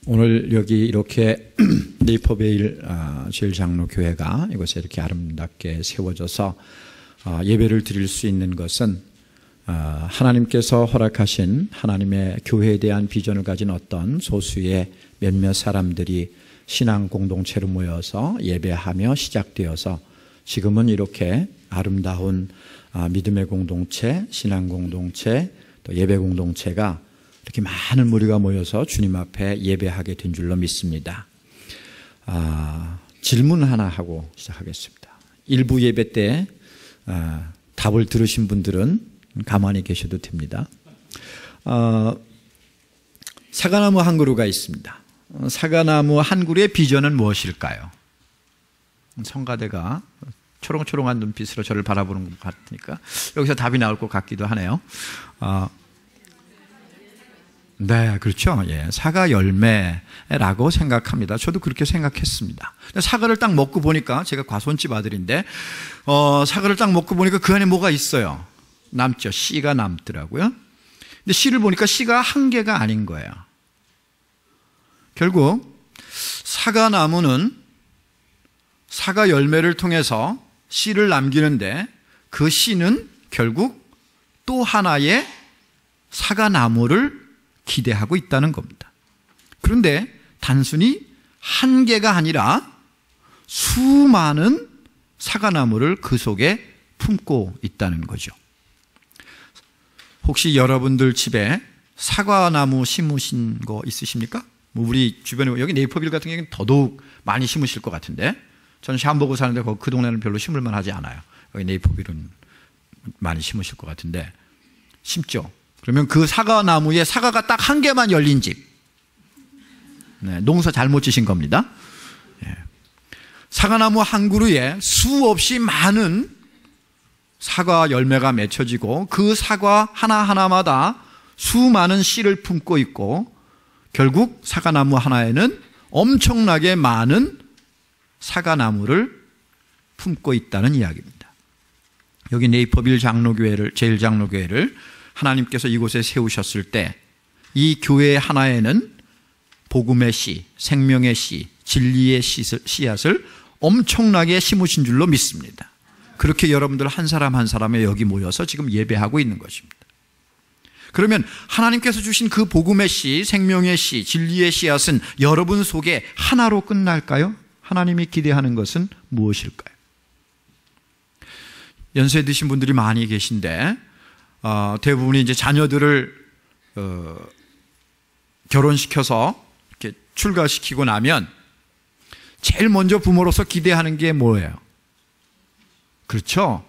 오늘 여기 이렇게 네이퍼베일 제일장로교회가 이곳에 이렇게 아름답게 세워져서 예배를 드릴 수 있는 것은 하나님께서 허락하신 하나님의 교회에 대한 비전을 가진 어떤 소수의 몇몇 사람들이 신앙 공동체로 모여서 예배하며 시작되어서 지금은 이렇게 아름다운 믿음의 공동체, 신앙 공동체, 또 예배 공동체가 이렇게 많은 무리가 모여서 주님 앞에 예배하게 된 줄로 믿습니다. 질문 하나 하고 시작하겠습니다. 일부 예배 때 답을 들으신 분들은 가만히 계셔도 됩니다. 사과나무 한 그루가 있습니다. 사과나무 한 그루의 비전은 무엇일까요? 성가대가 초롱초롱한 눈빛으로 저를 바라보는 것 같으니까 여기서 답이 나올 것 같기도 하네요. 네, 그렇죠. 예, 사과 열매라고 생각합니다. 저도 그렇게 생각했습니다. 사과를 딱 먹고 보니까, 제가 과손집 아들인데, 사과를 딱 먹고 보니까 그 안에 뭐가 있어요? 남죠. 씨가 남더라고요. 근데 씨를 보니까 씨가 한 개가 아닌 거예요. 결국 사과나무는 사과 열매를 통해서 씨를 남기는데, 그 씨는 결국 또 하나의 사과나무를 기대하고 있다는 겁니다. 그런데 단순히 한 개가 아니라 수많은 사과나무를 그 속에 품고 있다는 거죠. 혹시 여러분들 집에 사과나무 심으신 거 있으십니까? 우리 주변에, 여기 네이퍼빌 같은 경우는 더더욱 많이 심으실 것 같은데, 저는 샴버그 사는데 그 동네는 별로 심을만 하지 않아요. 여기 네이퍼빌은 많이 심으실 것 같은데, 심죠. 그러면 그 사과나무에 사과가 딱 한 개만 열린 집, 네, 농사 잘못 지신 겁니다. 예. 사과나무 한 그루에 수없이 많은 사과 열매가 맺혀지고, 그 사과 하나하나마다 수많은 씨를 품고 있고, 결국 사과나무 하나에는 엄청나게 많은 사과나무를 품고 있다는 이야기입니다. 여기 네이퍼빌 장로교회를, 제일장로교회를 하나님께서 이곳에 세우셨을 때 이 교회 하나에는 복음의 씨, 생명의 씨, 진리의 씨앗을 엄청나게 심으신 줄로 믿습니다. 그렇게 여러분들 한 사람 한 사람에 여기 모여서 지금 예배하고 있는 것입니다. 그러면 하나님께서 주신 그 복음의 씨, 생명의 씨, 진리의 씨앗은 여러분 속에 하나로 끝날까요? 하나님이 기대하는 것은 무엇일까요? 연세 드신 분들이 많이 계신데, 대부분이 이제 자녀들을 결혼시켜서 이렇게 출가시키고 나면 제일 먼저 부모로서 기대하는 게 뭐예요? 그렇죠.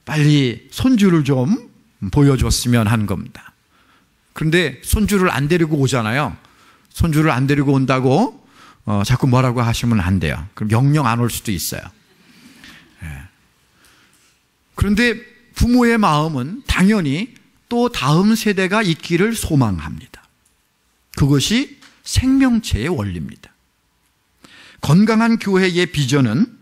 빨리 손주를 좀 보여줬으면 하는 겁니다. 그런데 손주를 안 데리고 오잖아요. 손주를 안 데리고 온다고 자꾸 뭐라고 하시면 안 돼요. 그럼 영영 안 올 수도 있어요. 그런데 부모의 마음은 당연히 또 다음 세대가 있기를 소망합니다. 그것이 생명체의 원리입니다. 건강한 교회의 비전은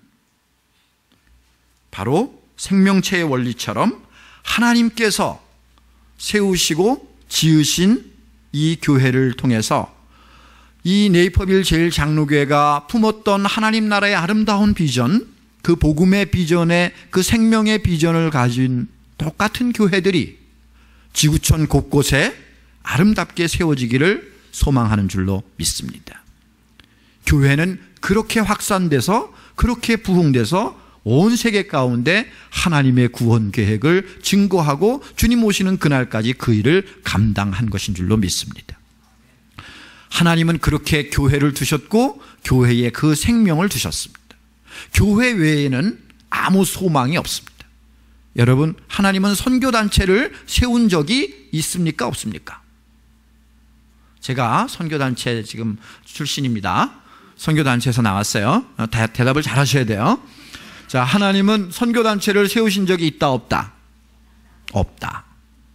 바로 생명체의 원리처럼 하나님께서 세우시고 지으신 이 교회를 통해서 이 네이퍼빌 제일장로교회가 품었던 하나님 나라의 아름다운 비전, 그 복음의 비전에, 그 생명의 비전을 가진 똑같은 교회들이 지구촌 곳곳에 아름답게 세워지기를 소망하는 줄로 믿습니다. 교회는 그렇게 확산돼서, 그렇게 부흥돼서 온 세계 가운데 하나님의 구원 계획을 증거하고 주님 오시는 그날까지 그 일을 감당한 것인 줄로 믿습니다. 하나님은 그렇게 교회를 두셨고 교회에 그 생명을 두셨습니다. 교회 외에는 아무 소망이 없습니다. 여러분, 하나님은 선교단체를 세운 적이 있습니까? 없습니까? 제가 선교단체 지금 출신입니다. 선교단체에서 나왔어요. 대답을 잘 하셔야 돼요. 자, 하나님은 선교단체를 세우신 적이 있다, 없다? 없다.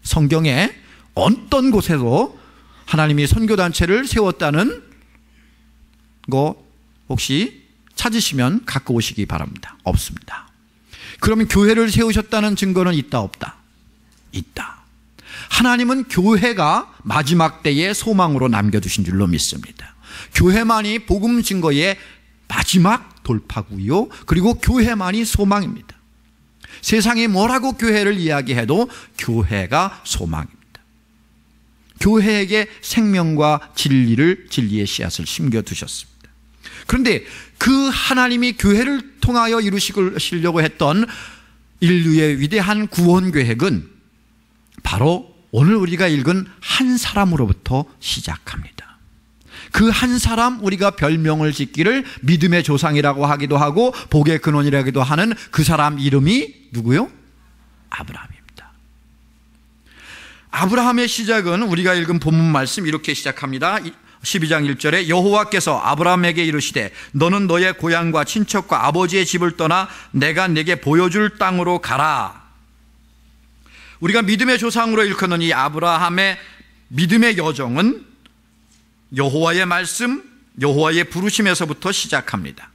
성경에 어떤 곳에도 하나님이 선교단체를 세웠다는 거 혹시 찾으시면 갖고 오시기 바랍니다. 없습니다. 그러면 교회를 세우셨다는 증거는 있다, 없다? 있다. 하나님은 교회가 마지막 때의 소망으로 남겨두신 줄로 믿습니다. 교회만이 복음 증거의 마지막 돌파구요, 그리고 교회만이 소망입니다. 세상이 뭐라고 교회를 이야기해도 교회가 소망입니다. 교회에게 생명과 진리의 씨앗을 심겨두셨습니다. 그런데 그 하나님이 교회를 통하여 이루시려고 했던 인류의 위대한 구원 계획은 바로 오늘 우리가 읽은 한 사람으로부터 시작합니다. 그 한 사람, 우리가 별명을 짓기를 믿음의 조상이라고 하기도 하고 복의 근원이라기도 하는 그 사람 이름이 누구요? 아브라함입니다. 아브라함의 시작은 우리가 읽은 본문 말씀 이렇게 시작합니다. 12장 1절에 여호와께서 아브라함에게 이르시되 너는 너의 고향과 친척과 아버지의 집을 떠나 내가 네게 보여줄 땅으로 가라. 우리가 믿음의 조상으로 일컫는 이 아브라함의 믿음의 여정은 여호와의 말씀, 여호와의 부르심에서부터 시작합니다.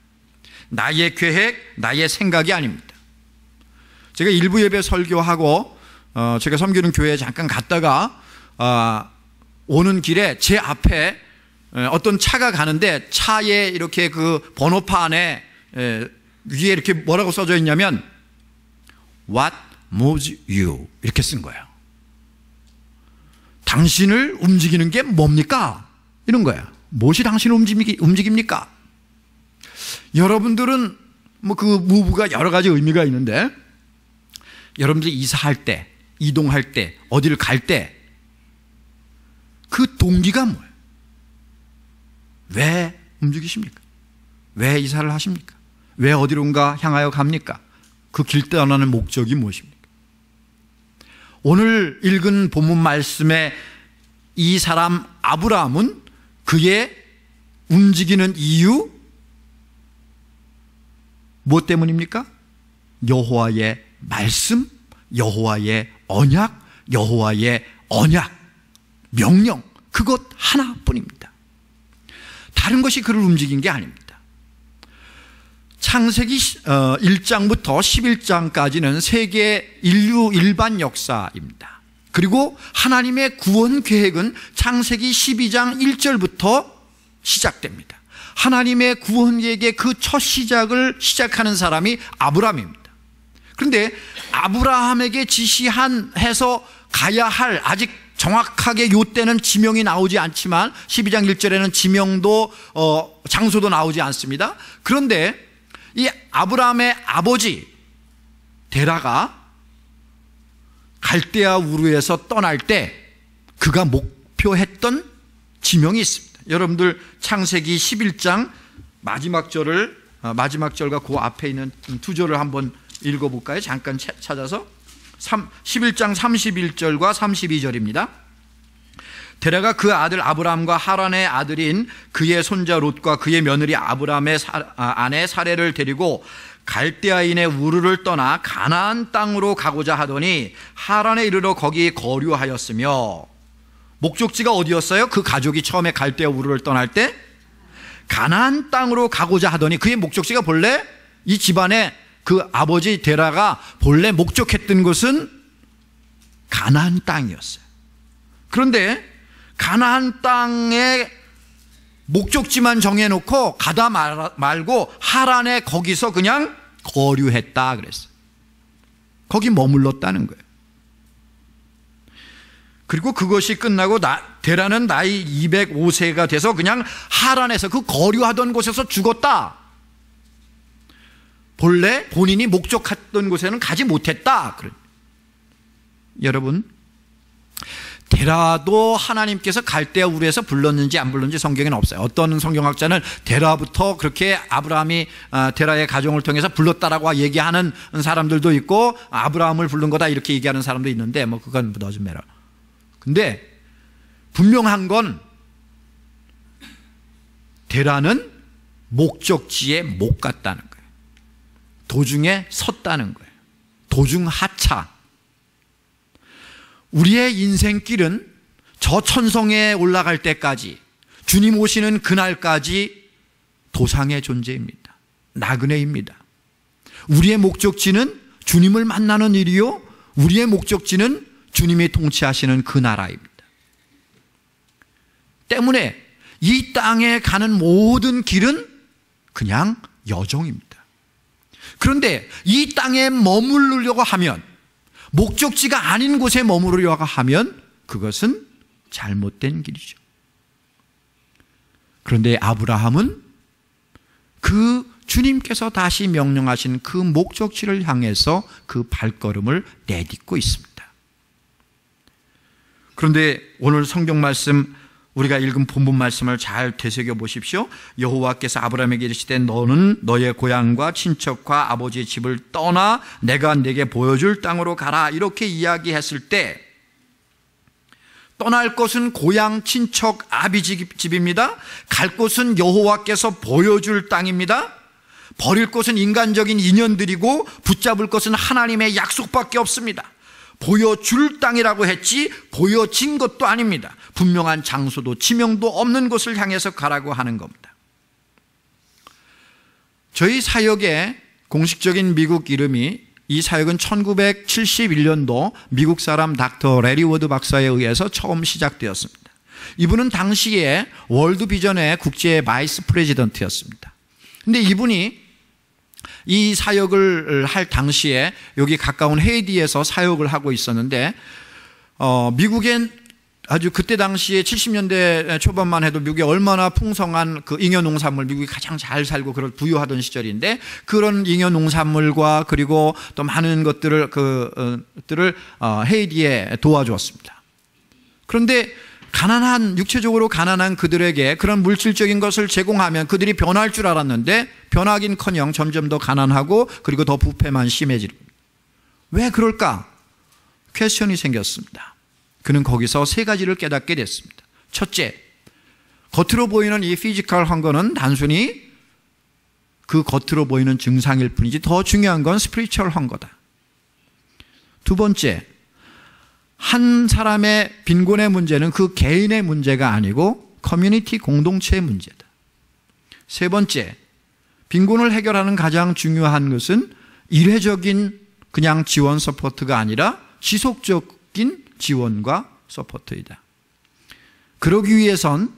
나의 계획, 나의 생각이 아닙니다. 제가 일부 예배 설교하고 제가 섬기는 교회에 잠깐 갔다가 오는 길에 제 앞에 어떤 차가 가는데 차에 이렇게 그 번호판 안에 위에 이렇게 뭐라고 써져 있냐면 What moves you? 이렇게 쓴 거예요. 당신을 움직이는 게 뭡니까? 이런 거예요. 무엇이 당신을 움직입니까? 여러분들은 뭐 그 무브가 여러 가지 의미가 있는데 여러분들이 이사할 때, 이동할 때, 어디를 갈 때 그 동기가 뭐예요? 왜 움직이십니까? 왜 이사를 하십니까? 왜 어디론가 향하여 갑니까? 그 길 떠나는 목적이 무엇입니까? 오늘 읽은 본문 말씀에 이 사람 아브라함은 그의 움직이는 이유 무엇 때문입니까? 여호와의 말씀, 여호와의 언약, 명령, 그것 하나뿐입니다. 다른 것이 그를 움직인 게 아닙니다. 창세기 1장부터 11장까지는 세계 인류 일반 역사입니다. 그리고 하나님의 구원 계획은 창세기 12장 1절부터 시작됩니다. 하나님의 구원 계획의 그 첫 시작을 시작하는 사람이 아브라함입니다. 그런데 아브라함에게 지시해서 가야 할, 아직 정확하게 요때는 지명이 나오지 않지만 12장 1절에는 지명도 장소도 나오지 않습니다. 그런데 이 아브라함의 아버지 데라가 갈대아 우르에서 떠날 때 그가 목표했던 지명이 있습니다. 여러분들 창세기 11장 마지막 절과 그 앞에 있는 두 절을 한번 읽어볼까요? 잠깐 찾아서 11장 31절과 32절입니다. 데라가 그 아들 아브라함과 하란의 아들인 그의 손자 롯과 그의 며느리 아브라함의 아내 사레를 데리고 갈대아인의 우르를 떠나 가나안 땅으로 가고자 하더니 하란에 이르러 거기 거류하였으며, 목적지가 어디였어요? 그 가족이 처음에 갈대아 우르를 떠날 때 가나안 땅으로 가고자 하더니 그의 목적지가 본래 이 집안의 그 아버지 데라가 본래 목적했던 곳은 가나안 땅이었어요. 그런데 가나안 땅의 목적지만 정해놓고 가다 말고 하란에 거기서 그냥 거류했다 그랬어요. 거기 머물렀다는 거예요. 그리고 그것이 끝나고 데라는 나이 205세가 돼서 그냥 하란에서 그 거류하던 곳에서 죽었다. 본래 본인이 목적했던 곳에는 가지 못했다. 여러분, 데라도 하나님께서 갈대아 우르에서 불렀는지 안 불렀는지 성경에는 없어요. 어떤 성경학자는 데라부터 그렇게 아브라함이 데라의 가정을 통해서 불렀다라고 얘기하는 사람들도 있고, 아브라함을 부른 거다 이렇게 얘기하는 사람도 있는데 뭐 그건 doesn't matter. 근데 분명한 건 데라는 목적지에 못 갔다는 거예요. 도중에 섰다는 거예요. 도중 하차. 우리의 인생길은 저 천성에 올라갈 때까지, 주님 오시는 그날까지 도상의 존재입니다. 나그네입니다. 우리의 목적지는 주님을 만나는 일이요, 우리의 목적지는 주님이 통치하시는 그 나라입니다. 때문에 이 땅에 가는 모든 길은 그냥 여정입니다. 그런데 이 땅에 머무르려고 하면, 목적지가 아닌 곳에 머무르려고 하면 그것은 잘못된 길이죠. 그런데 아브라함은 그 주님께서 다시 명령하신 그 목적지를 향해서 그 발걸음을 내딛고 있습니다. 그런데 오늘 성경 말씀, 우리가 읽은 본문 말씀을 잘 되새겨 보십시오. 여호와께서 아브라함에게 이르시되 너는 너의 고향과 친척과 아버지의 집을 떠나 내가 네게 보여줄 땅으로 가라, 이렇게 이야기했을 때 떠날 곳은 고향, 친척, 아비 집입니다. 갈 곳은 여호와께서 보여줄 땅입니다. 버릴 것은 인간적인 인연들이고 붙잡을 것은 하나님의 약속밖에 없습니다. 보여줄 땅이라고 했지 보여진 것도 아닙니다. 분명한 장소도 지명도 없는 곳을 향해서 가라고 하는 겁니다. 저희 사역의 공식적인 미국 이름이, 이 사역은 1971년도 미국 사람 닥터 레리 워드 박사에 의해서 처음 시작되었습니다. 이분은 당시에 월드 비전의 국제 바이스 프레지던트였습니다. 근데 이분이 이 사역을 할 당시에 여기 가까운 헤이티에서 사역을 하고 있었는데, 미국엔 아주 그때 당시에 70년대 초반만 해도 미국에 얼마나 풍성한 그 잉여 농산물, 미국이 가장 잘 살고 그걸 부유하던 시절인데, 그런 잉여 농산물과 그리고 또 많은 것들을 헤이티에 도와주었습니다. 그런데 육체적으로 가난한 그들에게 그런 물질적인 것을 제공하면 그들이 변할 줄 알았는데 변하긴커녕 점점 더 가난하고 그리고 더 부패만 심해지는. 왜 그럴까? 퀘스천이 생겼습니다. 그는 거기서 세 가지를 깨닫게 됐습니다. 첫째, 겉으로 보이는 이 피지컬 헝거는 단순히 그 겉으로 보이는 증상일 뿐이지 더 중요한 건 스피리추얼 헝거다. 두 번째, 한 사람의 빈곤의 문제는 그 개인의 문제가 아니고 커뮤니티 공동체의 문제다. 세 번째, 빈곤을 해결하는 가장 중요한 것은 일회적인 그냥 지원 서포트가 아니라 지속적인 지원과 서포트이다. 그러기 위해선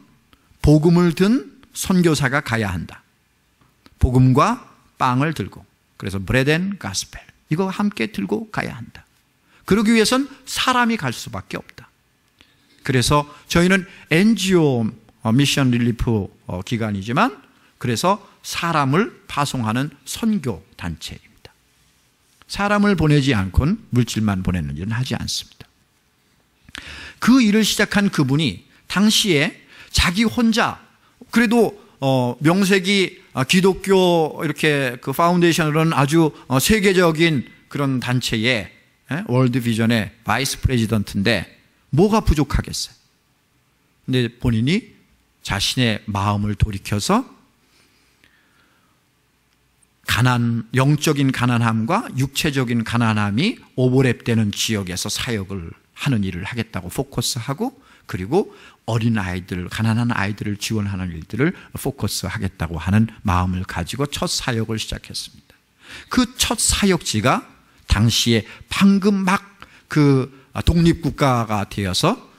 복음을 든 선교사가 가야 한다. 복음과 빵을 들고, 그래서 브레드 앤 가스펠, 이거 함께 들고 가야 한다. 그러기 위해선 사람이 갈 수밖에 없다. 그래서 저희는 NGO 미션 릴리프 기관이지만, 그래서 사람을 파송하는 선교 단체입니다. 사람을 보내지 않고는 물질만 보내는 일은 하지 않습니다. 그 일을 시작한 그분이 당시에 자기 혼자, 그래도 명색이 기독교 이렇게 그 파운데이션으로는 아주 세계적인 그런 단체의 월드 비전의 바이스 프레지던트인데 뭐가 부족하겠어요? 근데 본인이 자신의 마음을 돌이켜서 영적인 가난함과 육체적인 가난함이 오버랩되는 지역에서 사역을 하는 일을 하겠다고 포커스하고, 그리고 어린아이들, 가난한 아이들을 지원하는 일들을 포커스하겠다고 하는 마음을 가지고 첫 사역을 시작했습니다. 그 첫 사역지가 당시에 방금 막 그 독립국가가 되어서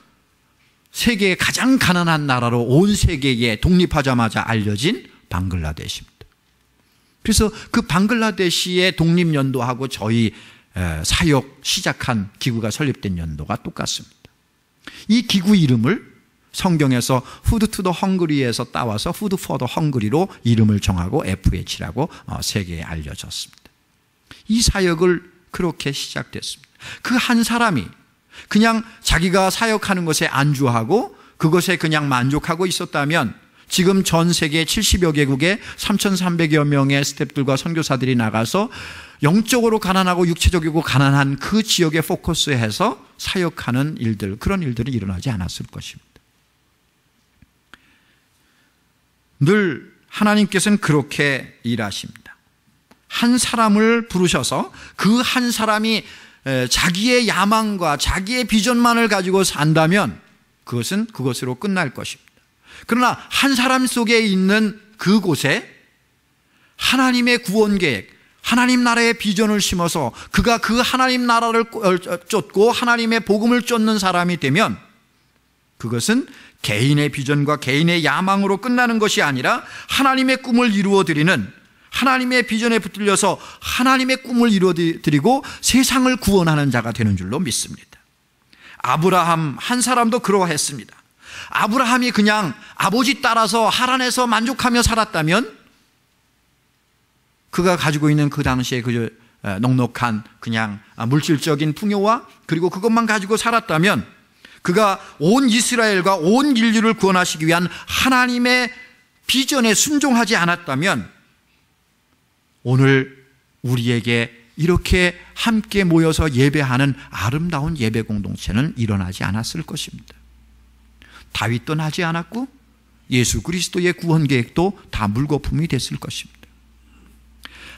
세계의 가장 가난한 나라로 온 세계에 독립하자마자 알려진 방글라데시입니다. 그래서 그 방글라데시의 독립연도하고 저희 사역 시작한 기구가 설립된 연도가 똑같습니다. 이 기구 이름을 성경에서 Food to the Hungry에서 따와서 Food for the Hungry로 이름을 정하고 FH라고 세계에 알려졌습니다. 이 사역을 그렇게 시작됐습니다. 그 한 사람이 그냥 자기가 사역하는 것에 안주하고 그것에 그냥 만족하고 있었다면 지금 전 세계 70여 개국에 3,300여 명의 스태프들과 선교사들이 나가서 영적으로 가난하고 육체적이고 가난한 그 지역에 포커스해서 사역하는 일들, 그런 일들이 일어나지 않았을 것입니다. 늘 하나님께서는 그렇게 일하십니다. 한 사람을 부르셔서 그 한 사람이 자기의 야망과 자기의 비전만을 가지고 산다면 그것은 그것으로 끝날 것입니다. 그러나 한 사람 속에 있는 그곳에 하나님의 구원 계획, 하나님 나라의 비전을 심어서 그가 그 하나님 나라를 쫓고 하나님의 복음을 쫓는 사람이 되면 그것은 개인의 비전과 개인의 야망으로 끝나는 것이 아니라 하나님의 꿈을 이루어드리는, 하나님의 비전에 붙들려서 하나님의 꿈을 이루어드리고 세상을 구원하는 자가 되는 줄로 믿습니다. 아브라함 한 사람도 그러했습니다. 아브라함이 그냥 아버지 따라서 하란에서 만족하며 살았다면, 그가 가지고 있는 그 당시에 그 넉넉한 그냥 물질적인 풍요와 그리고 그것만 가지고 살았다면, 그가 온 이스라엘과 온 인류를 구원하시기 위한 하나님의 비전에 순종하지 않았다면 오늘 우리에게 이렇게 함께 모여서 예배하는 아름다운 예배 공동체는 일어나지 않았을 것입니다. 다윗도 나지 않았고 예수 그리스도의 구원 계획도 다 물거품이 됐을 것입니다.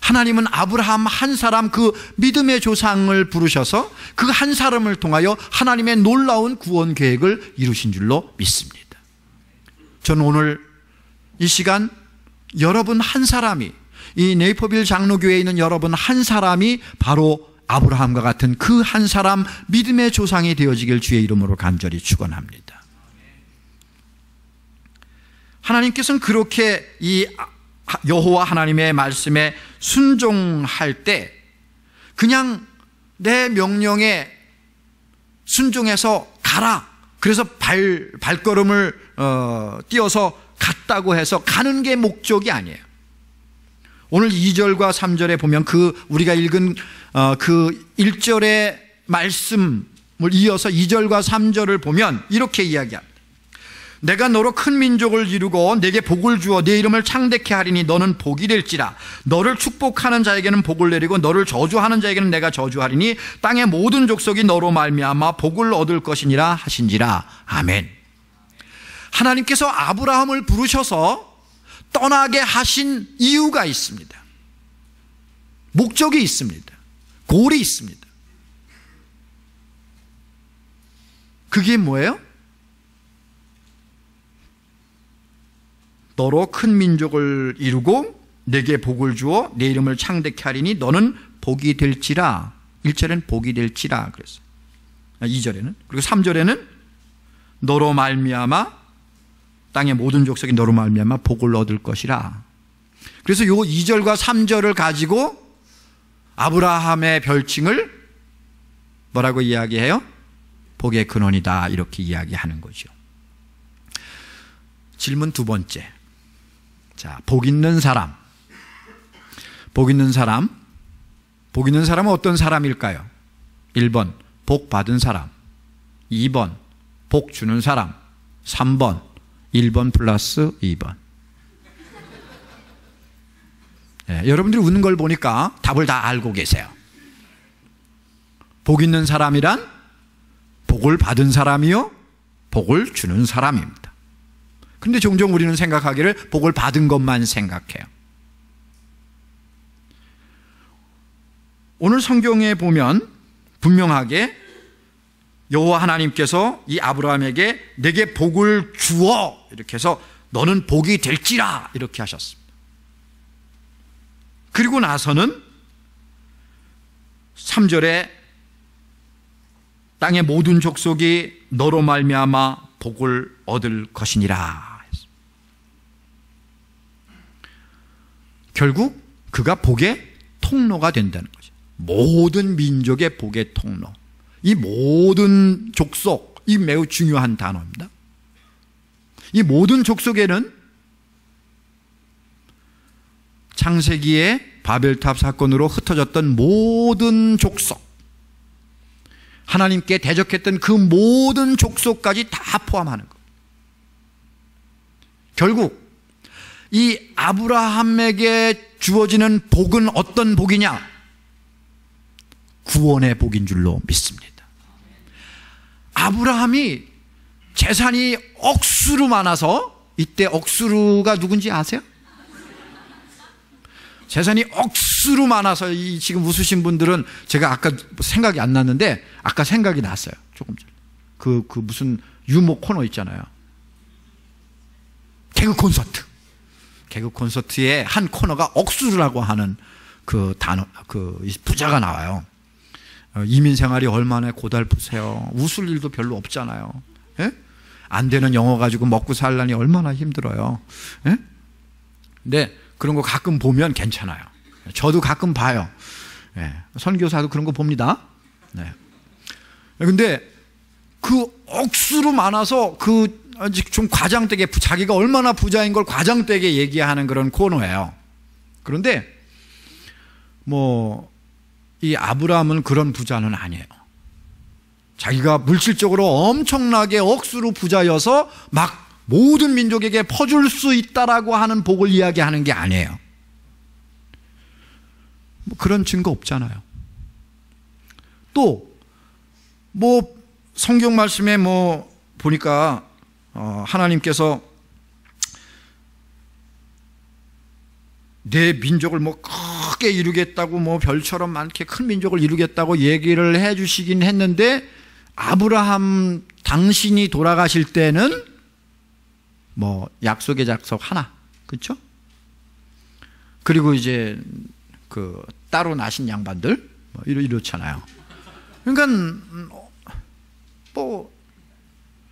하나님은 아브라함 한 사람, 그 믿음의 조상을 부르셔서 그 한 사람을 통하여 하나님의 놀라운 구원 계획을 이루신 줄로 믿습니다. 저는 오늘 이 시간 여러분 한 사람이, 이 네이퍼빌 장로교회에 있는 여러분 한 사람이 바로 아브라함과 같은 그 한 사람 믿음의 조상이 되어지길 주의 이름으로 간절히 축원합니다. 하나님께서는 그렇게 이 여호와 하나님의 말씀에 순종할 때 그냥 내 명령에 순종해서 가라, 그래서 발걸음을 띄어서 갔다고 해서 가는 게 목적이 아니에요. 오늘 2절과 3절에 보면 우리가 읽은 그 1절의 말씀을 이어서 2절과 3절을 보면 이렇게 이야기합니다. 내가 너로 큰 민족을 이루고 내게 복을 주어 내 이름을 창대케 하리니 너는 복이 될지라. 너를 축복하는 자에게는 복을 내리고 너를 저주하는 자에게는 내가 저주하리니 땅의 모든 족속이 너로 말미암아 복을 얻을 것이니라 하신지라. 아멘. 하나님께서 아브라함을 부르셔서 떠나게 하신 이유가 있습니다. 목적이 있습니다. 골이 있습니다. 그게 뭐예요? 너로 큰 민족을 이루고 내게 복을 주어 내 이름을 창대케 하리니 너는 복이 될지라. 1절에는 복이 될지라 그랬어요. 2절에는. 그리고 3절에는 너로 말미암아 땅의 모든 족속이 너로 말미암아 복을 얻을 것이라. 그래서 요 2절과 3절을 가지고 아브라함의 별칭을 뭐라고 이야기해요? 복의 근원이다, 이렇게 이야기하는 거죠. 질문 두 번째. 자, 복 있는 사람. 복 있는 사람. 복 있는 사람은 어떤 사람일까요? 1번, 복 받은 사람. 2번, 복 주는 사람. 3번, 1번 플러스 2번. 네, 여러분들이 웃는 걸 보니까 답을 다 알고 계세요. 복 있는 사람이란 복을 받은 사람이요, 복을 주는 사람입니다. 근데 종종 우리는 생각하기를 복을 받은 것만 생각해요. 오늘 성경에 보면 분명하게 여호와 하나님께서 이 아브라함에게 내게 복을 주어 이렇게 해서 너는 복이 될지라 이렇게 하셨습니다. 그리고 나서는 3절에 땅의 모든 족속이 너로 말미암아 복을 얻을 것이니라. 결국 그가 복의 통로가 된다는 거죠. 모든 민족의 복의 통로. 이 모든 족속, 이 매우 중요한 단어입니다. 이 모든 족속에는 창세기의 바벨탑 사건으로 흩어졌던 모든 족속, 하나님께 대적했던 그 모든 족속까지 다 포함하는 것. 결국 이 아브라함에게 주어지는 복은 어떤 복이냐? 구원의 복인 줄로 믿습니다. 아브라함이 재산이 억수로 많아서, 이때 억수루가 누군지 아세요? 재산이 억수로 많아서 지금 웃으신 분들은 제가 아까 생각이 안 났는데 아까 생각이 났어요. 조금 전에. 그 무슨 유머 코너 있잖아요. 개그 콘서트. 개그 콘서트의 한 코너가 억수루라고 하는 그 단어, 그 부자가 나와요. 이민 생활이 얼마나 고달프세요. 웃을 일도 별로 없잖아요. 예? 안 되는 영어 가지고 먹고 살라니 얼마나 힘들어요. 예? 근데 그런 거 가끔 보면 괜찮아요. 저도 가끔 봐요. 예. 선교사도 그런 거 봅니다. 네. 근데 그 억수로 많아서 그 좀 과장되게 자기가 얼마나 부자인 걸 과장되게 얘기하는 그런 코너예요. 그런데 뭐 이 아브라함은 그런 부자는 아니에요. 자기가 물질적으로 엄청나게 억수로 부자여서 막 모든 민족에게 퍼줄 수 있다라고 하는 복을 이야기하는 게 아니에요. 뭐 그런 증거 없잖아요. 또 뭐 성경 말씀에 뭐 보니까 하나님께서 내 민족을 뭐 크게 이루겠다고 뭐 별처럼 많게 큰 민족을 이루겠다고 얘기를 해 주시긴 했는데 아브라함 당신이 돌아가실 때는 뭐 약속의 작석 하나, 그렇죠? 그리고 이제 그 따로 나신 양반들 뭐 이렇잖아요. 그러니까 뭐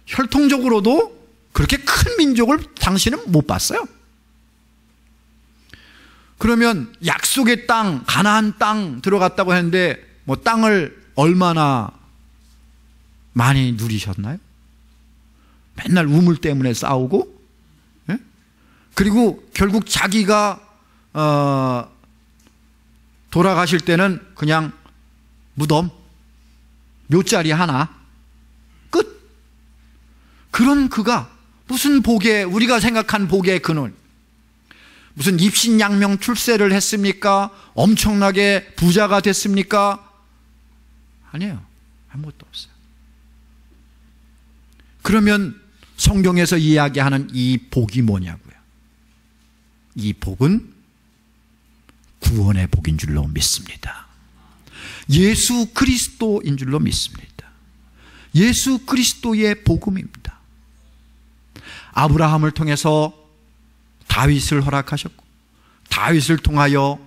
혈통적으로도 그렇게 큰 민족을 당신은 못 봤어요. 그러면 약속의 땅, 가나안 땅 들어갔다고 했는데 뭐 땅을 얼마나 많이 누리셨나요? 맨날 우물 때문에 싸우고, 예? 그리고 결국 자기가 돌아가실 때는 그냥 무덤, 묘자리 하나, 끝. 그런 그가 무슨 복의, 우리가 생각한 복의 근원, 무슨 입신양명 출세를 했습니까? 엄청나게 부자가 됐습니까? 아니에요. 아무것도 없어요. 그러면 성경에서 이야기하는 이 복이 뭐냐고요? 이 복은 구원의 복인 줄로 믿습니다. 예수 그리스도인 줄로 믿습니다. 예수 그리스도의 복음입니다. 아브라함을 통해서 다윗을 허락하셨고, 다윗을 통하여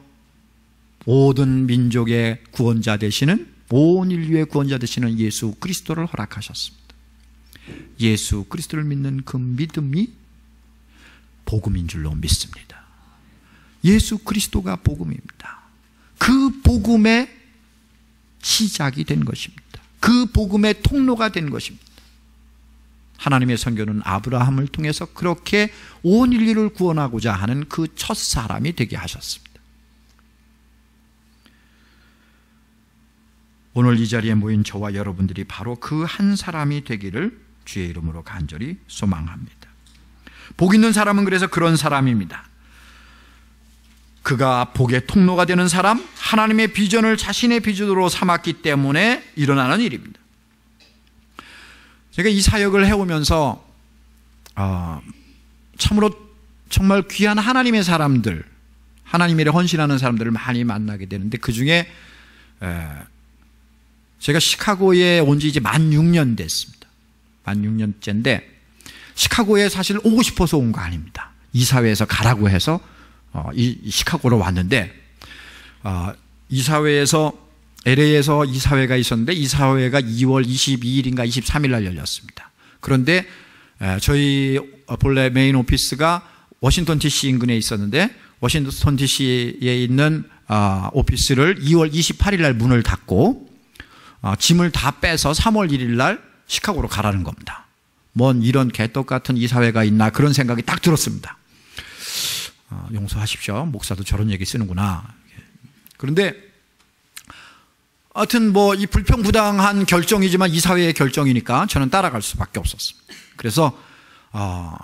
모든 민족의 구원자 되시는, 온 인류의 구원자 되시는 예수 그리스도를 허락하셨습니다. 예수 그리스도를 믿는 그 믿음이 복음인 줄로 믿습니다. 예수 그리스도가 복음입니다. 그 복음의 시작이 된 것입니다. 그 복음의 통로가 된 것입니다. 하나님의 선교는 아브라함을 통해서 그렇게 온 인류를 구원하고자 하는 그 첫 사람이 되게 하셨습니다. 오늘 이 자리에 모인 저와 여러분들이 바로 그 한 사람이 되기를 주의 이름으로 간절히 소망합니다. 복 있는 사람은 그래서 그런 사람입니다. 그가 복의 통로가 되는 사람, 하나님의 비전을 자신의 비전으로 삼았기 때문에 일어나는 일입니다. 제가 이 사역을 해오면서 참으로 정말 귀한 하나님의 사람들, 하나님 일에 헌신하는 사람들을 많이 만나게 되는데, 그 중에 제가 시카고에 온 지 이제 만 6년 됐습니다. 만 6년째인데 시카고에 사실 오고 싶어서 온 거 아닙니다. 이사회에서 가라고 해서 이 시카고로 왔는데, 이사회에서 LA에서 이사회가 있었는데 이사회가 2월 22일인가 23일 날 열렸습니다. 그런데 저희 본래 메인 오피스가 워싱턴 DC 인근에 있었는데 워싱턴 DC에 있는 오피스를 2월 28일 날 문을 닫고 짐을 다 빼서 3월 1일 날 시카고로 가라는 겁니다. 뭔 이런 개떡 같은 이사회가 있나 그런 생각이 딱 들었습니다. 용서하십시오. 목사도 저런 얘기 쓰는구나. 그런데 하여튼 뭐 이 불평부당한 결정이지만 이사회의 결정이니까 저는 따라갈 수밖에 없었습니다. 그래서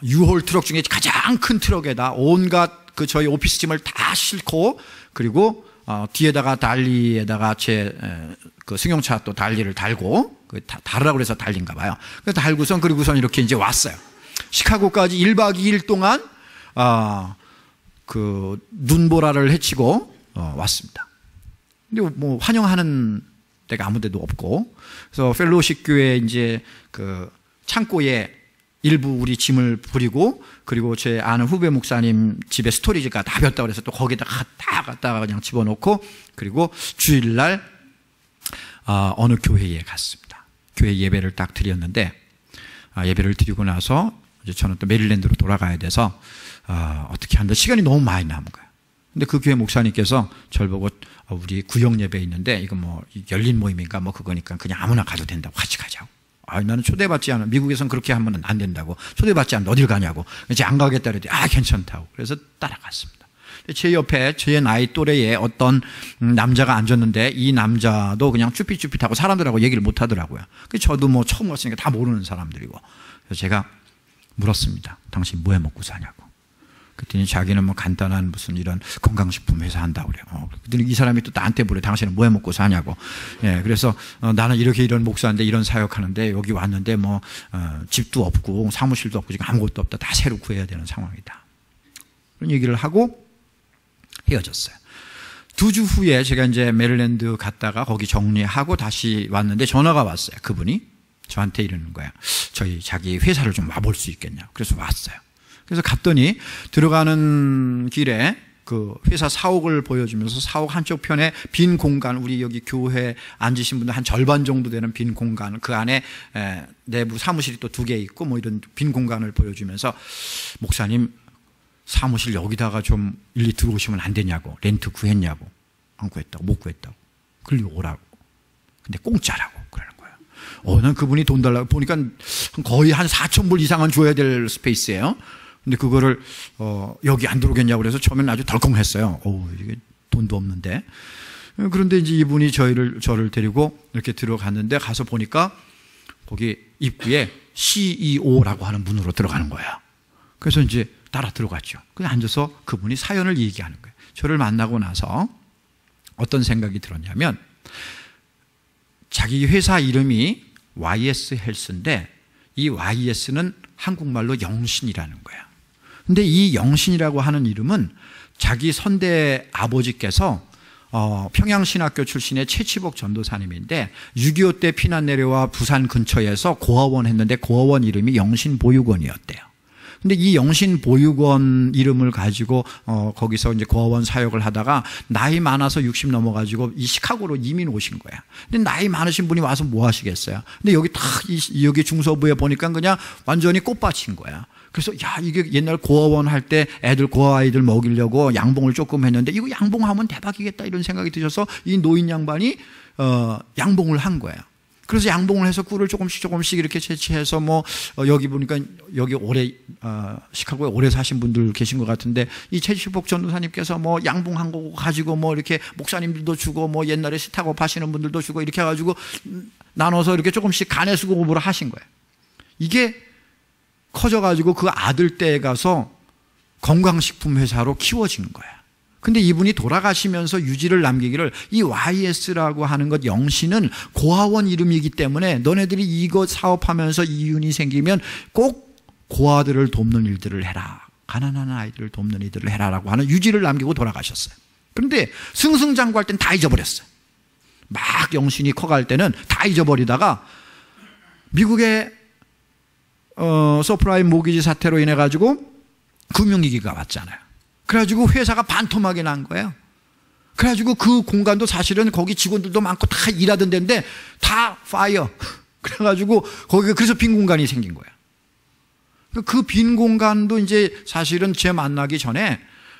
U-Haul 트럭 중에 가장 큰 트럭에다 온갖 그 저희 오피스 짐을 다 싣고, 그리고 뒤에다가 달리에다가 제 그 승용차 또 달리를 달고, 달으라고 해서 달린가 봐요. 그래서 달고선 그리고선 이렇게 이제 왔어요. 시카고까지 1박 2일 동안 그 눈보라를 헤치고 왔습니다. 근데 뭐 환영하는 데가 아무 데도 없고, 그래서 펠로우십 교회 이제 그 창고에 일부 우리 짐을 버리고, 그리고 제 아는 후배 목사님 집에 스토리지가 다 볐다고 그래서 또 거기다가 다 갖다가 그냥 집어넣고, 그리고 주일날 어느 교회에 갔습니다. 교회 예배를 딱 드렸는데 예배를 드리고 나서 이제 저는 또 메릴랜드로 돌아가야 돼서 어떻게 한다, 시간이 너무 많이 남은 거예요. 근데 그 교회 목사님께서 저를 보고 우리 구역 예배 있는데 이거 뭐 열린 모임인가 뭐 그거니까 그냥 아무나 가도 된다고, 같이 가자고. 나는 초대받지 않아, 미국에선 그렇게 하면 안 된다고, 초대받지 않으면 어딜 가냐고, 이제 안 가겠다 그랬더니 괜찮다고. 그래서 따라갔습니다. 제 옆에 제 나이 또래의 어떤 남자가 앉았는데 이 남자도 그냥 쭈삣쭈삣하고 사람들하고 얘기를 못 하더라고요. 저도 뭐 처음 왔으니까 다 모르는 사람들이고. 그래서 제가 물었습니다. 당신 뭐해 먹고 사냐고. 그랬더니 자기는 뭐 간단한 무슨 이런 건강식품 회사 한다고 그래요. 그랬더니 이 사람이 또 나한테 물어요. 당신은 뭐해 먹고 사냐고. 예, 그래서 나는 이런 목사인데 이런 사역하는데 여기 왔는데 뭐 집도 없고 사무실도 없고 지금 아무것도 없다. 다 새로 구해야 되는 상황이다. 그런 얘기를 하고 헤어졌어요. 2주 후에 제가 이제 메릴랜드 갔다가 거기 정리하고 다시 왔는데 전화가 왔어요. 그분이 저한테 이러는 거예요. 자기 회사를 좀 와볼 수 있겠냐고. 그래서 왔어요. 그래서 갔더니 들어가는 길에 그 회사 사옥을 보여주면서 사옥 한쪽 편에 빈 공간, 우리 여기 교회 앉으신 분들 한 절반 정도 되는 빈 공간, 그 안에 내부 사무실이 또 2개 있고 뭐 이런 빈 공간을 보여주면서 목사님 사무실 여기다가 좀 일리 들어오시면 안 되냐고. 렌트 구했냐고. 안 구했다고. 못 구했다고. 그리 오라고. 근데 공짜라고 그러는 거예요. 난 그분이 돈 달라고 보니까 거의 한 4,000불 이상은 줘야 될 스페이스예요. 근데 그거를 여기 안 들어오겠냐고 그래서 처음에는 아주 덜컹했어요. 이게 돈도 없는데. 그런데 이제 이분이 저를 데리고 이렇게 들어갔는데, 가서 보니까 거기 입구에 CEO라고 하는 문으로 들어가는 거예요. 그래서 이제 따라 들어갔죠. 그냥 앉아서 그분이 사연을 얘기하는 거예요. 저를 만나고 나서 어떤 생각이 들었냐면, 자기 회사 이름이 YS 헬스인데 이 YS는 한국말로 영신이라는 거예요. 근데 이 영신이라고 하는 이름은 자기 선대 아버지께서 평양신학교 출신의 최치복 전도사님인데 6.25 때 피난 내려와 부산 근처에서 고아원 했는데 고아원 이름이 영신보육원이었대요. 근데 이 영신보육원 이름을 가지고 거기서 이제 고아원 사역을 하다가 나이 많아서 60 넘어가지고 이 시카고로 이민 오신 거야. 근데 나이 많으신 분이 와서 뭐 하시겠어요? 근데 여기 여기 중서부에 보니까 그냥 완전히 꽃밭인 거야. 그래서 이게 옛날 고아원 할 때 애들, 고아 아이들 먹이려고 양봉을 조금 했는데 이거 양봉하면 대박이겠다 이런 생각이 드셔서 이 노인 양반이 양봉을 한 거예요. 그래서 양봉을 해서 꿀을 조금씩 이렇게 채취해서 뭐 여기 보니까 여기 오래 시카고에 오래 사신 분들 계신 것 같은데 이 최치복 전도사님께서 뭐 양봉한 거 가지고 뭐 이렇게 목사님들도 주고 뭐 옛날에 스타업 하시는 분들도 주고 이렇게 해가지고 나눠서 이렇게 조금씩 간해수공업으로 하신 거예요. 이게 커져가지고 그 아들 댁에 가서 건강식품 회사로 키워진 거예요. 근데 이분이 돌아가시면서 유지를 남기기를 이 YS라고 하는 것 영신은 고아원 이름이기 때문에 너네들이 이거 사업하면서 이윤이 생기면 꼭 고아들을 돕는 일들을 해라. 가난한 아이들을 돕는 일들을 해라라고 하는 유지를 남기고 돌아가셨어요. 그런데 승승장구할 땐 다 잊어버렸어요. 막 영신이 커갈 때는 다 잊어버리다가 미국의 서프라임 모기지 사태로 인해 가지고 금융위기가 왔잖아요. 그래가지고 회사가 반토막이 난 거예요. 그래가지고 그 공간도 사실은 거기 직원들도 많고 다 일하던 데인데 다 파이어. 그래가지고 거기가 그래서 빈 공간이 생긴 거예요. 그 빈 공간도 이제 사실은 제 만나기 전에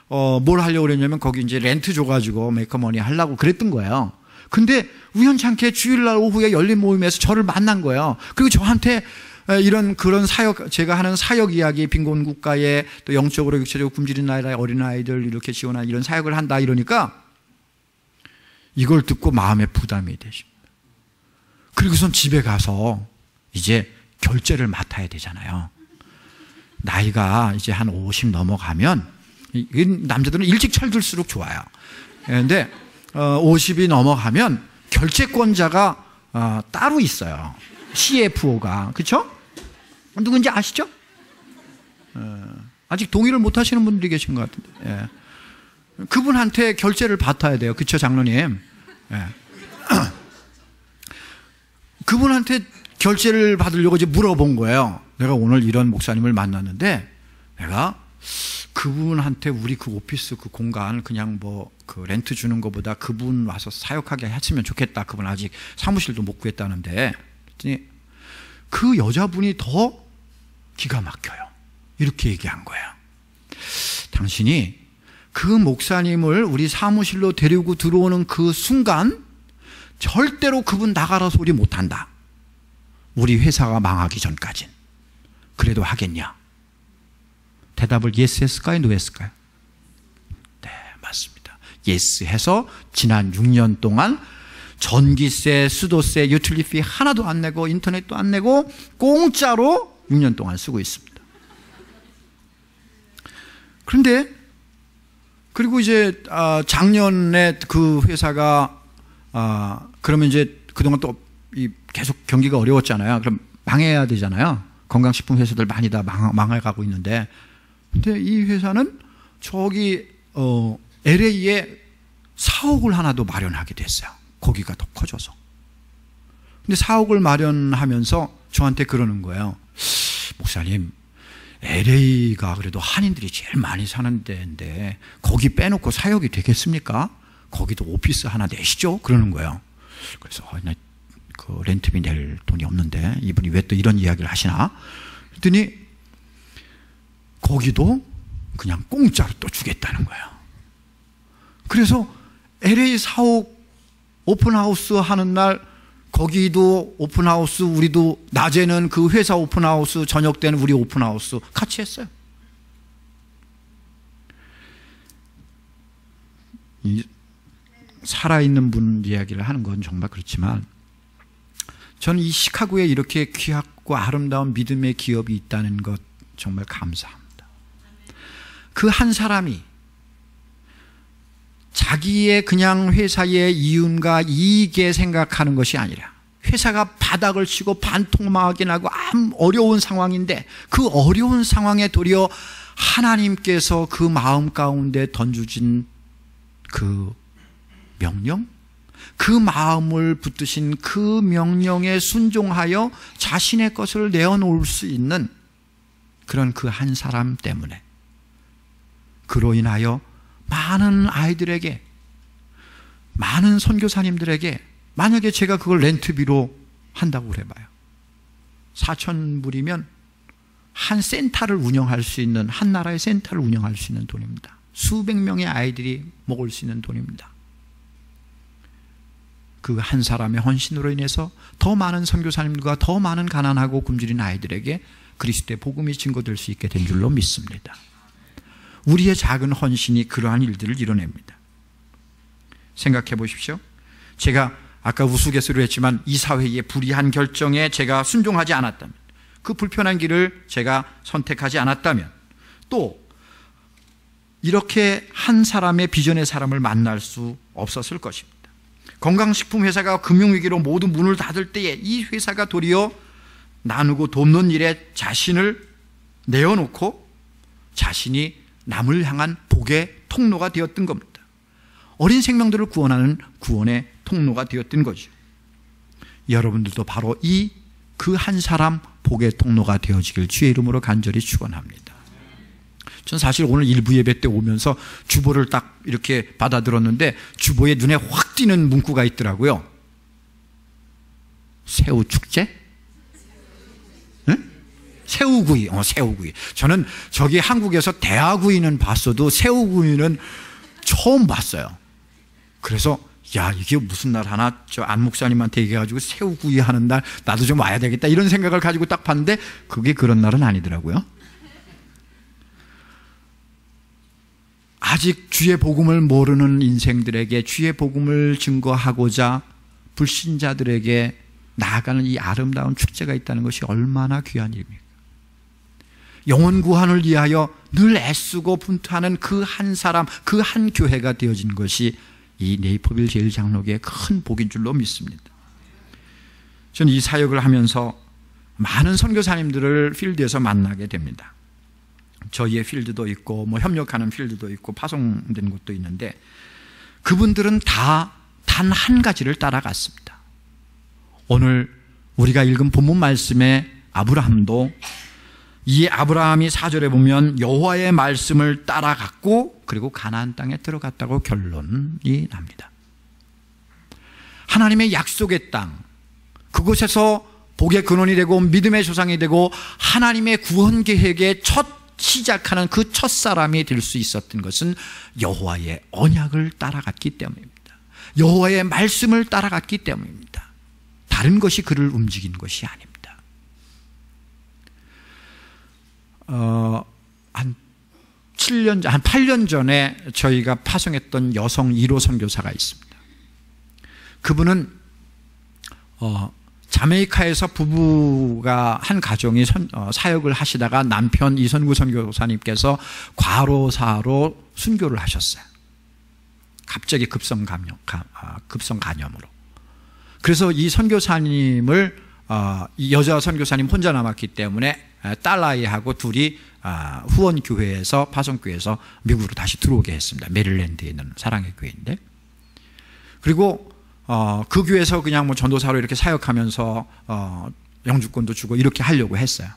뭘 하려고 그랬냐면 거기 이제 렌트 줘가지고 메이커머니 하려고 그랬던 거예요. 근데 우연찮게 주일날 오후에 열린 모임에서 저를 만난 거예요. 그리고 저한테 그런 사역, 제가 하는 사역 이야기, 빈곤 국가에 또 영적으로 육체적으로 굶주린 나라의 어린아이들 이렇게 지원하는 이런 사역을 한다 이러니까 이걸 듣고 마음에 부담이 되십니다. 그리고선 집에 가서 이제 결제를 맡아야 되잖아요. 나이가 이제 한 50 넘어가면 남자들은 일찍 철들수록 좋아요. 그런데 50이 넘어가면 결제권자가 따로 있어요. CFO가. 그렇죠? 누군지 아시죠? 아직 동의를 못 하시는 분들이 계신 것 같은데. 예. 그분한테 결제를 받아야 돼요. 그렇죠, 장로님? 예. 그분한테 결제를 받으려고 이제 물어본 거예요. 내가 오늘 이런 목사님을 만났는데 내가 그분한테 우리 그 오피스 그 공간 그냥 뭐 그 렌트 주는 것보다 그분 와서 사역하게 했으면 좋겠다. 그분 아직 사무실도 못 구했다는데 그 여자분이 더 기가 막혀요. 이렇게 얘기한 거예요. 당신이 그 목사님을 우리 사무실로 데리고 들어오는 그 순간 절대로 그분 나가라 소리 못한다. 우리 회사가 망하기 전까진. 그래도 하겠냐? 대답을 예스 했을까요? 노 했을까요? 네, 맞습니다. 예스 해서 지난 6년 동안 전기세, 수도세, 유틸리티 하나도 안 내고 인터넷도 안 내고 공짜로 6년 동안 쓰고 있습니다. 그런데 그리고 이제 작년에 그 회사가 그러면 이제 그동안 또 계속 경기가 어려웠잖아요. 그럼 망해야 되잖아요. 건강식품 회사들 많이 다 망해가고 있는데, 근데 이 회사는 저기 LA에 사옥을 하나 더 마련하게 됐어요. 거기가 더 커져서. 근데 사옥을 마련하면서 저한테 그러는 거예요. 목사님, LA가 그래도 한인들이 제일 많이 사는 데인데 거기 빼놓고 사역이 되겠습니까? 거기도 오피스 하나 내시죠? 그러는 거예요. 그래서 나 그 렌트비 낼 돈이 없는데 이분이 왜 또 이런 이야기를 하시나? 그랬더니 거기도 그냥 공짜로 또 주겠다는 거예요. 그래서 LA 사옥 오픈하우스 하는 날 거기도 오픈하우스, 우리도 낮에는 그 회사 오픈하우스, 저녁 때는 우리 오픈하우스 같이 했어요. 살아있는 분 이야기를 하는 건 정말 그렇지만 저는 이 시카고에 이렇게 귀하고 아름다운 믿음의 기업이 있다는 것 정말 감사합니다. 그 한 사람이 자기의 그냥 회사의 이윤과 이익에 생각하는 것이 아니라 회사가 바닥을 치고 반토막이 나고 어려운 상황인데 그 어려운 상황에 도리어 하나님께서 그 마음 가운데 던져진 그 명령, 그 마음을 붙드신 그 명령에 순종하여 자신의 것을 내어놓을 수 있는 그런 그 한 사람 때문에 그로 인하여 많은 아이들에게, 많은 선교사님들에게 만약에 제가 그걸 렌트비로 한다고 그래봐요. 4,000불이면 한 센터를 운영할 수 있는, 한 나라의 센터를 운영할 수 있는 돈입니다. 수백 명의 아이들이 먹을 수 있는 돈입니다. 그 한 사람의 헌신으로 인해서 더 많은 선교사님들과 더 많은 가난하고 굶주린 아이들에게 그리스도의 복음이 증거될 수 있게 된 줄로 믿습니다. 우리의 작은 헌신이 그러한 일들을 이뤄냅니다. 생각해 보십시오. 제가 아까 우스갯소리로 했지만 이 사회의 불의한 결정에 제가 순종하지 않았다면, 그 불편한 길을 제가 선택하지 않았다면 또 이렇게 한 사람의 비전의 사람을 만날 수 없었을 것입니다. 건강식품 회사가 금융위기로 모두 문을 닫을 때에 이 회사가 도리어 나누고 돕는 일에 자신을 내어놓고 자신이 남을 향한 복의 통로가 되었던 겁니다. 어린 생명들을 구원하는 구원의 통로가 되었던 거죠. 여러분들도 바로 그 한 사람 복의 통로가 되어지길 주의 이름으로 간절히 축원합니다. 전 사실 오늘 일부 예배 때 오면서 주보를 딱 이렇게 받아들었는데 주보에 눈에 확 띄는 문구가 있더라고요. 새우축제? 응? 새우구이. 새우구이. 저는 저기 한국에서 대하구이는 봤어도 새우구이는 처음 봤어요. 그래서 야, 이게 무슨 날 하나 저 안 목사님한테 얘기해가지고 새우구이 하는 날 나도 좀 와야 되겠다 이런 생각을 가지고 딱 봤는데 그게 그런 날은 아니더라고요. 아직 주의 복음을 모르는 인생들에게 주의 복음을 증거하고자 불신자들에게 나아가는 이 아름다운 축제가 있다는 것이 얼마나 귀한 일입니까? 영혼 구원을 위하여 늘 애쓰고 분투하는 그 한 사람, 그 한 교회가 되어진 것이 이 네이퍼빌 제1장로교의 큰 복인 줄로 믿습니다. 저는 이 사역을 하면서 많은 선교사님들을 필드에서 만나게 됩니다. 저희의 필드도 있고 협력하는 필드도 있고 파송된 곳도 있는데 그분들은 다 단 한 가지를 따라갔습니다. 오늘 우리가 읽은 본문 말씀에 아브라함도 이 아브라함이 4절에 보면 여호와의 말씀을 따라갔고 그리고 가나안 땅에 들어갔다고 결론이 납니다. 하나님의 약속의 땅, 그곳에서 복의 근원이 되고 믿음의 조상이 되고 하나님의 구원 계획의 첫 시작하는 그 첫 사람이 될 수 있었던 것은 여호와의 언약을 따라갔기 때문입니다. 여호와의 말씀을 따라갔기 때문입니다. 다른 것이 그를 움직인 것이 아닙니다. 한 8년 전에 저희가 파송했던 여성 1호 선교사가 있습니다. 그분은 자메이카에서 부부가 한 가정이 사역을 하시다가 남편 이선구 선교사님께서 과로사로 순교를 하셨어요. 갑자기 급성 간염으로. 그래서 이 선교사님을 이 여자 선교사님 혼자 남았기 때문에 딸아이하고 둘이 후원교회에서 파송교회에서 미국으로 다시 들어오게 했습니다. 메릴랜드에 있는 사랑의 교회인데, 그리고 그 교회에서 그냥 뭐 전도사로 이렇게 사역하면서 영주권도 주고 이렇게 하려고 했어요.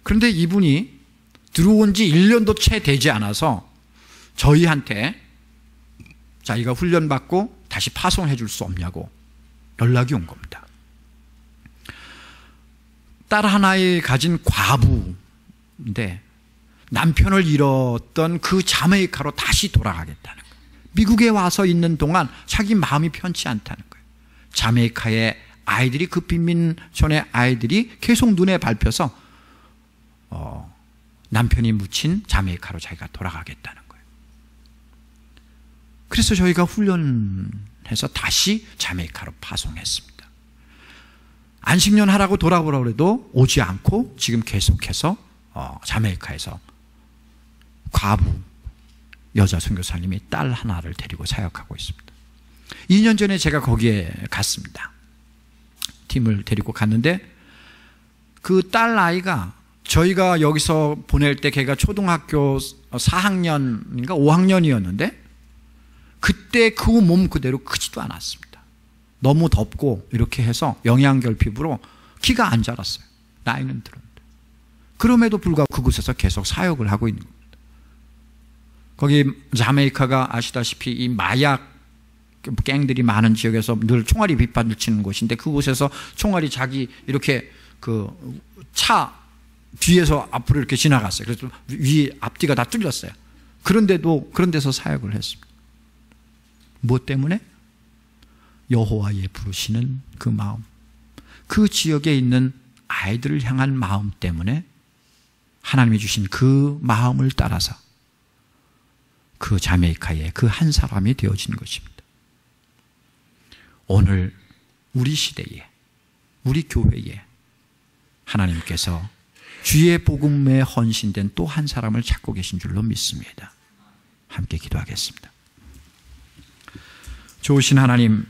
그런데 이분이 들어온 지 1년도 채 되지 않아서 저희한테 자기가 훈련받고 다시 파송해 줄 수 없냐고 연락이 온 겁니다. 딸 하나에 가진 과부인데 남편을 잃었던 그 자메이카로 다시 돌아가겠다는 거예요. 미국에 와서 있는 동안 자기 마음이 편치 않다는 거예요. 자메이카의 아이들이, 그 빈민촌의 아이들이 계속 눈에 밟혀서 남편이 묻힌 자메이카로 자기가 돌아가겠다는 거예요. 그래서 저희가 훈련해서 다시 자메이카로 파송했습니다. 안식년 하라고 돌아오라고 해도 오지 않고 지금 계속해서 자메이카에서 과부 여자 선교사님이 딸 하나를 데리고 사역하고 있습니다. 2년 전에 제가 거기에 갔습니다. 팀을 데리고 갔는데 그 딸 아이가 저희가 여기서 보낼 때 걔가 초등학교 4학년인가 5학년이었는데 그때 그 몸 그대로 크지도 않았습니다. 너무 덥고 이렇게 해서 영양결핍으로 키가 안 자랐어요. 나이는 들었는데. 그럼에도 불구하고 그곳에서 계속 사역을 하고 있는 겁니다. 거기 자메이카가 아시다시피 이 마약 갱들이 많은 지역에서 늘 총알이 빗발을 치는 곳인데 그곳에서 총알이 자기 이렇게 그 차 뒤에서 앞으로 이렇게 지나갔어요. 그래서 위 앞뒤가 다 뚫렸어요. 그런데도 그런 데서 사역을 했습니다. 무엇 때문에? 여호와의 부르시는 그 마음, 그 지역에 있는 아이들을 향한 마음 때문에 하나님이 주신 그 마음을 따라서 그 자메이카의 그 한 사람이 되어진 것입니다. 오늘 우리 시대에, 우리 교회에 하나님께서 주의 복음에 헌신된 또 한 사람을 찾고 계신 줄로 믿습니다. 함께 기도하겠습니다. 좋으신 하나님,